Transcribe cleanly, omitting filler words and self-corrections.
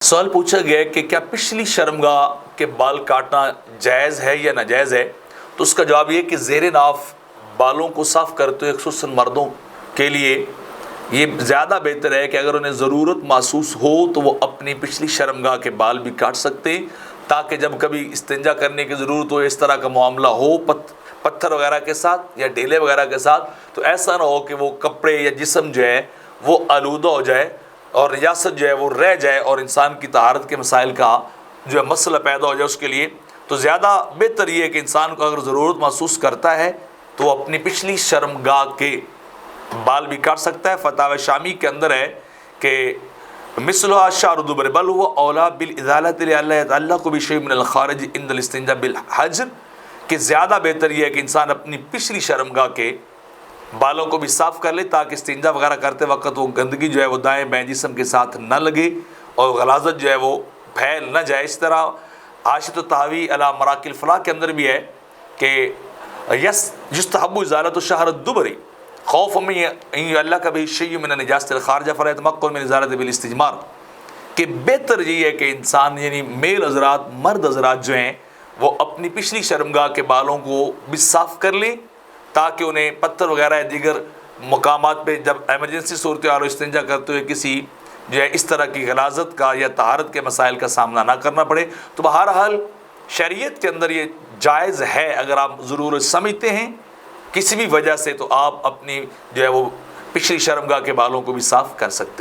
سوال پوچھا گیا کہ کیا پچھلی شرمگاہ کے بال کاٹنا جائز ہے یا ناجائز ہے؟ تو اس کا جواب یہ کہ زیر ناف بالوں کو صاف کرتے ہوئے خصوصاً مردوں کے لیے یہ زیادہ بہتر ہے کہ اگر انہیں ضرورت محسوس ہو تو وہ اپنی پچھلی شرمگاہ کے بال بھی کاٹ سکتے، تاکہ جب کبھی استنجا کرنے کی ضرورت ہو، اس طرح کا معاملہ ہو پتھر وغیرہ کے ساتھ یا ڈیلے وغیرہ کے ساتھ، تو ایسا نہ ہو کہ وہ کپڑے یا جسم جو ہے وہ آلودہ ہو جائے اور نجاست جو ہے وہ رہ جائے اور انسان کی طہارت کے مسائل کا جو ہے مسئلہ پیدا ہو جائے اس کے لیے۔ تو زیادہ بہتر یہ ہے کہ انسان کو اگر ضرورت محسوس کرتا ہے تو وہ اپنی پچھلی شرمگاہ کے بال بھی کاٹ سکتا ہے۔ فتاوی شامی کے اندر ہے کہ مثلها شعر الدبر بل هو اولا بالازالۃ لئلا يتعلق بشيء من الخارج عند الاستنجاء بالحجر، کہ زیادہ بہتر یہ ہے کہ انسان اپنی پچھلی شرمگاہ کے بالوں کو بھی صاف کر لے تاکہ استنجا وغیرہ کرتے وقت وہ گندگی جو ہے وہ دائیں بائیں جسم کے ساتھ نہ لگے اور غلاظت جو ہے وہ پھیل نہ جائے۔ اس طرح عاشت الطحاوی علی مراکل الفلاح کے اندر بھی ہے کہ یستحب ازالۃ الشعر الدبر خوف من ان یعلق به شیء من النجاسۃ الخارجہ فلیتمکن من ازالۃ بالاستجمار، کہ بہتر یہ ہے کہ انسان یعنی میل حضرات مرد حضرات جو ہیں وہ اپنی پچھلی شرمگاہ کے بالوں کو بھی صاف کر لیں تاکہ انہیں پتھر وغیرہ یا دیگر مقامات پہ جب ایمرجنسی صورتحال استنجا کرتے ہوئے کسی جو ہے اس طرح کی غلاظت کا یا طہارت کے مسائل کا سامنا نہ کرنا پڑے۔ تو بہرحال شریعت کے اندر یہ جائز ہے، اگر آپ ضرورت سمجھتے ہیں کسی بھی وجہ سے تو آپ اپنی جو ہے وہ پچھلی شرمگاہ کے بالوں کو بھی صاف کر سکتے ہیں۔